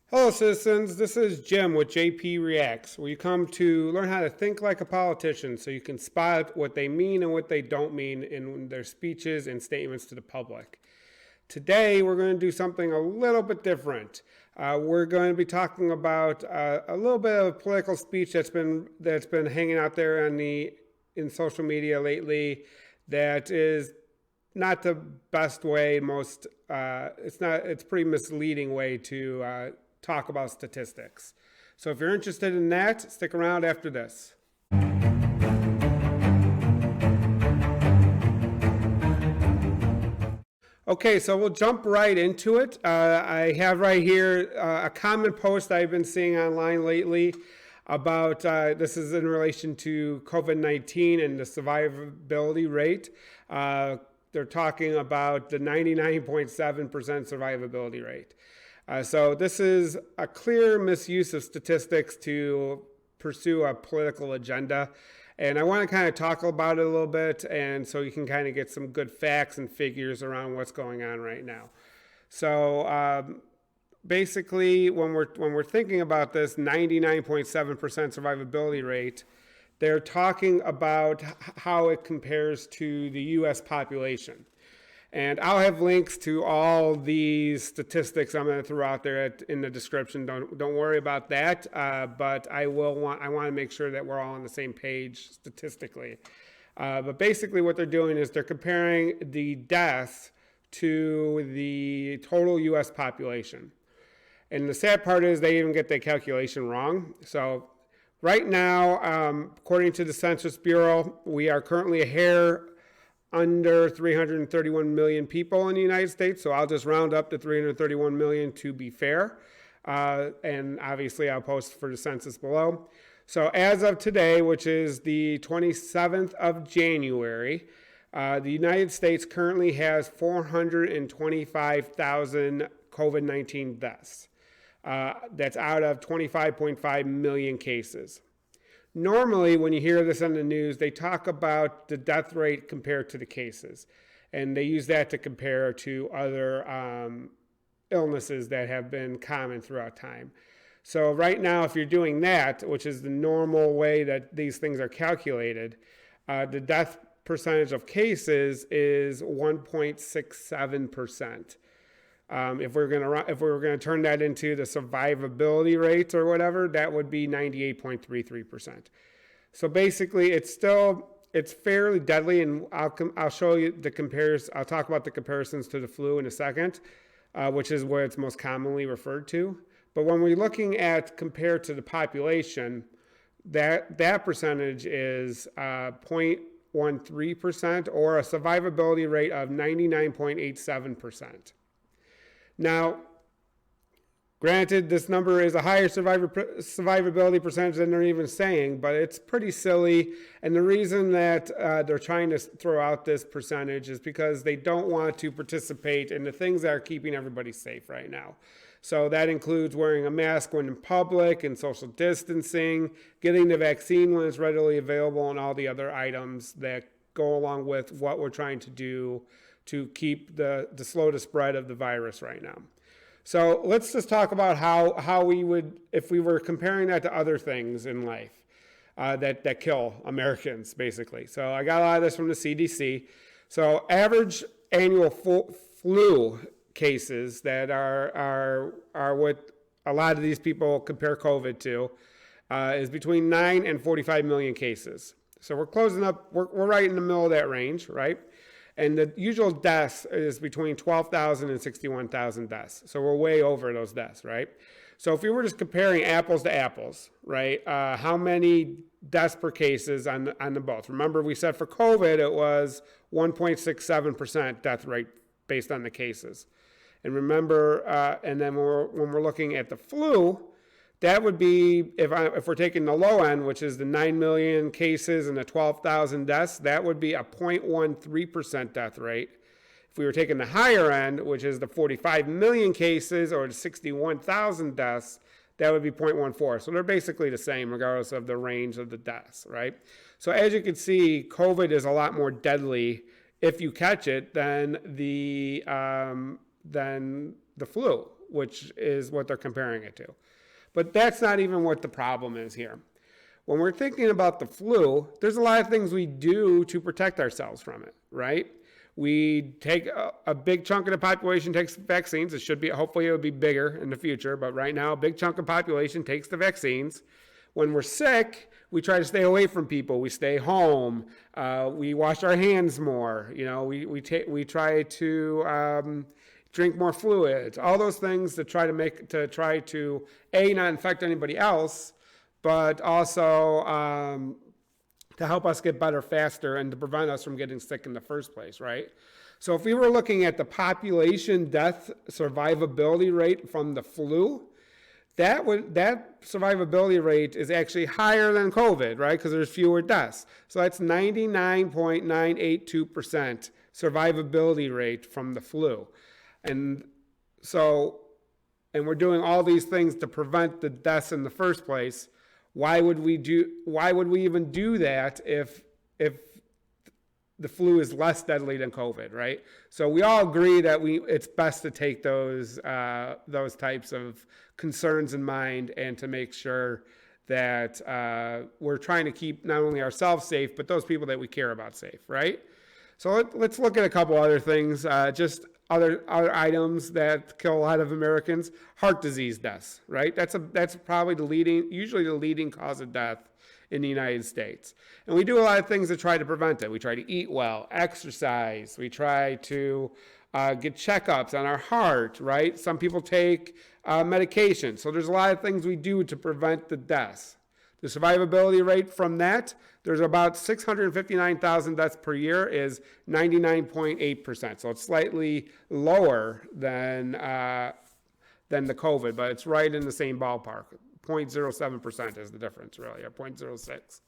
Hello, citizens. This is Jim with JP Reacts, where you come to learn how to think like a politician so you can spot what they mean and what they don't mean in their speeches and statements to the public. Today, we're going to do something a little bit different. We're going to be talking about a little bit of political speech that's been hanging out there in social media lately. That is not the best way. It's pretty misleading way to talk about statistics. So if you're interested in that, stick around after this. Okay, so we'll jump right into it. I have right here a common post I've been seeing online lately about, this is in relation to COVID-19 and the survivability rate. They're talking about the 99.7% survivability rate. So this is a clear misuse of statistics to pursue a political agenda. And I want to kind of talk about it a little bit, and so you can kind of get some good facts and figures around what's going on right now. So basically, when we're thinking about this 99.7% survivability rate, they're talking about how it compares to the U.S. population. And I'll have links to all these statistics I'm going to throw out there in the description. Don't worry about that. But I want to make sure that we're all on the same page statistically. But basically, what they're doing is they're comparing the deaths to the total U.S. population. And the sad part is they even get the calculation wrong. So right now, according to the Census Bureau, we are currently a hair under 331 million people in the United States. So I'll just round up to 331 million to be fair. And obviously I'll post for the census below. So as of today, which is the 27th of January, the United States currently has 425,000 COVID-19 deaths. That's out of 25.5 million cases. Normally, when you hear this on the news, they talk about the death rate compared to the cases. And they use that to compare to other illnesses that have been common throughout time. So right now, if you're doing that, which is the normal way that these things are calculated, the death percentage of cases is 1.67%. If we were gonna turn that into the survivability rates or whatever, that would be 98.33%. So basically, it's fairly deadly, and I'll show you the compares. I'll talk about the comparisons to the flu in a second, which is where it's most commonly referred to. But when we're looking at compared to the population, that percentage is 0.13%, or a survivability rate of 99.87%. Now, granted, this number is a higher survivability percentage than they're even saying, but it's pretty silly. And the reason that they're trying to throw out this percentage is because they don't want to participate in the things that are keeping everybody safe right now. So that includes wearing a mask when in public and social distancing, getting the vaccine when it's readily available, and all the other items that go along with what we're trying to do to keep the slow to spread of the virus right now. So let's just talk about how we would, if we were comparing that to other things in life that kill Americans, basically. So I got a lot of this from the CDC. So average annual flu cases that are what a lot of these people compare COVID to is between 9 and 45 million cases. So we're closing up, we're right in the middle of that range, right? And the usual deaths is between 12,000 and 61,000 deaths. So we're way over those deaths, right? So if you were just comparing apples to apples, right, how many deaths per cases on the both? Remember, we said for COVID, it was 1.67% death rate based on the cases. And remember, and then when we're looking at the flu, that would be, if we're taking the low end, which is the 9 million cases and the 12,000 deaths, that would be a 0.13% death rate. If we were taking the higher end, which is the 45 million cases or the 61,000 deaths, that would be 0.14. So they're basically the same regardless of the range of the deaths, right? So as you can see, COVID is a lot more deadly if you catch it than the flu, which is what they're comparing it to. But that's not even what the problem is here. When we're thinking about the flu, there's a lot of things we do to protect ourselves from it, right? We take a big chunk of the population takes vaccines. It should be, hopefully it would be bigger in the future, but right now a big chunk of the population takes the vaccines. When we're sick, we try to stay away from people. We stay home. We wash our hands more. We try to drink more fluids. All those things to try to not infect anybody else, but also to help us get better faster and to prevent us from getting sick in the first place, right? So if we were looking at the population death survivability rate from the flu, that survivability rate is actually higher than COVID, right? Because there's fewer deaths. So that's 99.982% survivability rate from the flu. And we're doing all these things to prevent the deaths in the first place. Why would we even do that if the flu is less deadly than COVID, right? So we all agree that it's best to take those types of concerns in mind and to make sure that we're trying to keep not only ourselves safe, but those people that we care about safe, right? So let's look at a couple other things, just other items that kill a lot of Americans. Heart disease deaths, right? That's probably usually the leading cause of death in the United States. And we do a lot of things to try to prevent it. We try to eat well, exercise. We try to get checkups on our heart, right? Some people take medication. So there's a lot of things we do to prevent the deaths. The survivability rate from that, there's about 659,000 deaths per year, is 99.8%. So it's slightly lower than the COVID, but it's right in the same ballpark. 0.07% is the difference, really, or 0.06.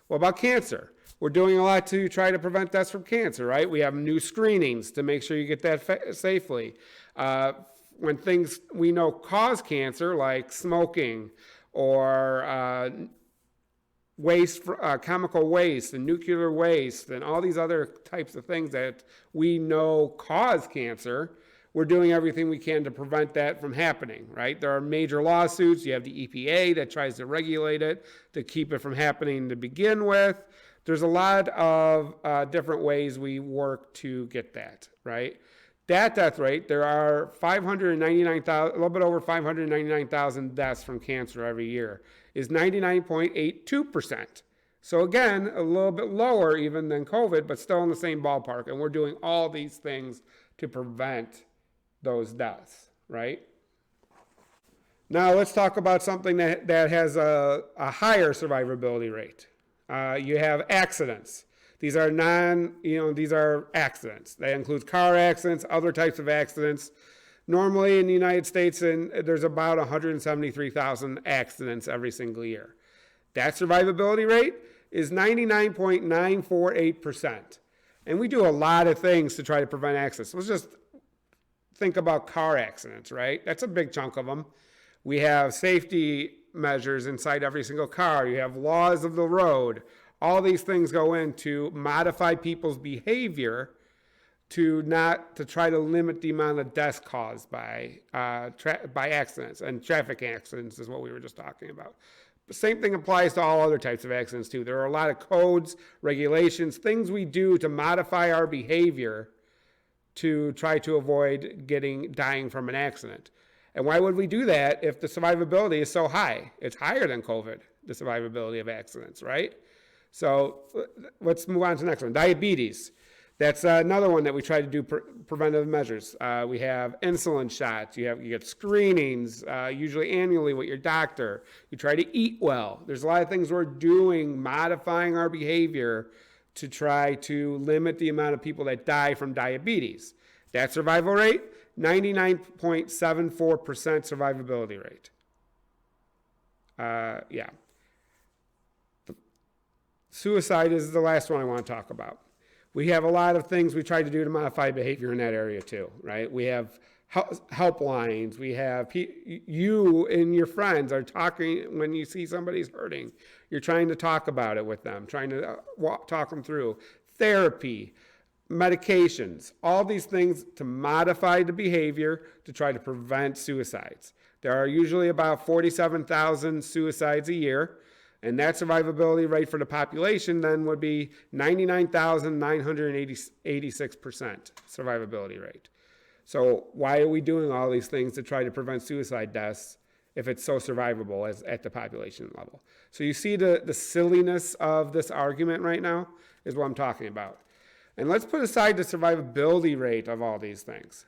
What about cancer? We're doing a lot to try to prevent deaths from cancer, right? We have new screenings to make sure you get that safely. When things we know cause cancer, like smoking or waste, chemical waste and nuclear waste and all these other types of things that we know cause cancer, we're doing everything we can to prevent that from happening, right? There are major lawsuits. You have the EPA that tries to regulate it, to keep it from happening to begin with. There's a lot of different ways we work to get that, right? That death rate, there are 599,000, a little bit over 599,000 deaths from cancer every year, is 99.82%. So again, a little bit lower even than COVID, but still in the same ballpark. And we're doing all these things to prevent those deaths, right? Now let's talk about something that has a higher survivability rate. You have accidents. These are these are accidents. That includes car accidents, other types of accidents. Normally in the United States, there's about 173,000 accidents every single year. That survivability rate is 99.948%. And we do a lot of things to try to prevent accidents. Let's just think about car accidents, right? That's a big chunk of them. We have safety measures inside every single car. You have laws of the road. All these things go in to modify people's behavior to try to limit the amount of deaths caused by accidents, and traffic accidents is what we were just talking about. The same thing applies to all other types of accidents too. There are a lot of codes, regulations, things we do to modify our behavior to try to avoid dying from an accident. And why would we do that if the survivability is so high? It's higher than COVID, the survivability of accidents, right? So let's move on to the next one. Diabetes. That's another one that we try to do preventive measures. We have insulin shots. You get screenings, usually annually with your doctor. You try to eat well. There's a lot of things we're doing, modifying our behavior to try to limit the amount of people that die from diabetes. That survival rate, 99.74% survivability rate. Yeah. Suicide is the last one I want to talk about. We have a lot of things we try to do to modify behavior in that area too, right? We have helplines. We have you and your friends are talking when you see somebody's hurting. You're trying to talk about it with them, trying to talk them through. Therapy, medications, all these things to modify the behavior to try to prevent suicides. There are usually about 47,000 suicides a year, and that survivability rate for the population then would be 99,986% survivability rate. So why are we doing all these things to try to prevent suicide deaths if it's so survivable as at the population level? So you see the silliness of this argument right now is what I'm talking about. And let's put aside the survivability rate of all these things.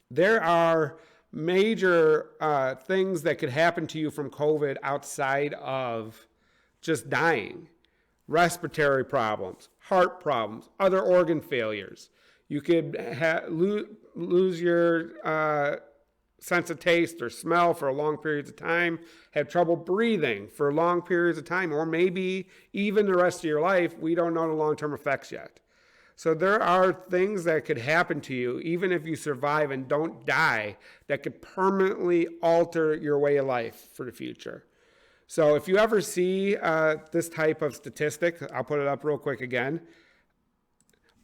There are major things that could happen to you from COVID outside of just dying. Respiratory problems, heart problems, other organ failures. You could lose your sense of taste or smell for long periods of time, have trouble breathing for long periods of time, or maybe even the rest of your life. We don't know the long-term effects yet. So there are things that could happen to you, even if you survive and don't die, that could permanently alter your way of life for the future. So if you ever see this type of statistic, I'll put it up real quick again,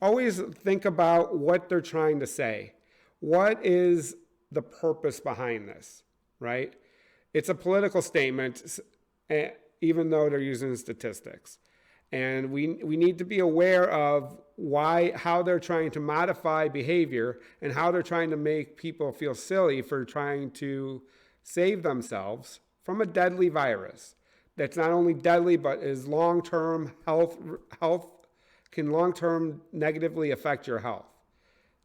always think about what they're trying to say. What is the purpose behind this, right? It's a political statement, even though they're using statistics. And we need to be aware of how they're trying to modify behavior and how they're trying to make people feel silly for trying to save themselves from a deadly virus that's not only deadly, but is long-term can long-term negatively affect your health.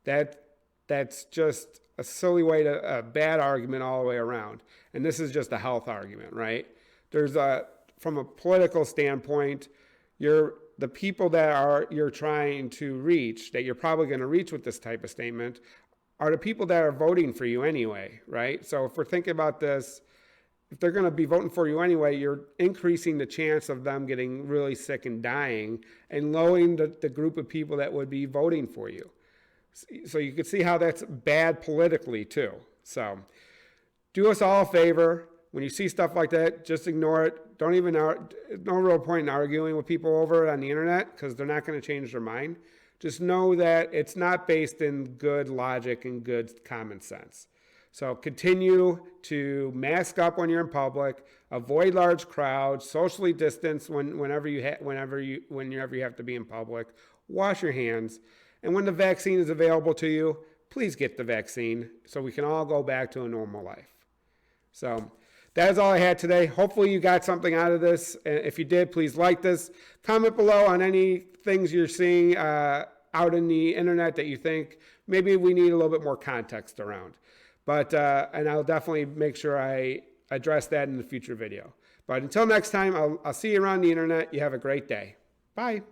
That's just a silly way a bad argument all the way around. And this is just a health argument, right? From a political standpoint, the people that you're trying to reach, that you're probably going to reach with this type of statement, are the people that are voting for you anyway, right? So if we're thinking about this, if they're going to be voting for you anyway, you're increasing the chance of them getting really sick and dying and lowering the group of people that would be voting for you. So you can see how that's bad politically too. So do us all a favor. When you see stuff like that, just ignore it. No real point in arguing with people over it on the internet because they're not going to change their mind. Just know that it's not based in good logic and good common sense. So continue to mask up when you're in public, avoid large crowds, socially distance whenever you have to be in public, wash your hands, and when the vaccine is available to you, please get the vaccine so we can all go back to a normal life. So that is all I had today. Hopefully you got something out of this. If you did, please like this. Comment below on any things you're seeing out in the internet that you think maybe we need a little bit more context around. But and I'll definitely make sure I address that in the future video. But until next time, I'll see you around the internet. You have a great day. Bye.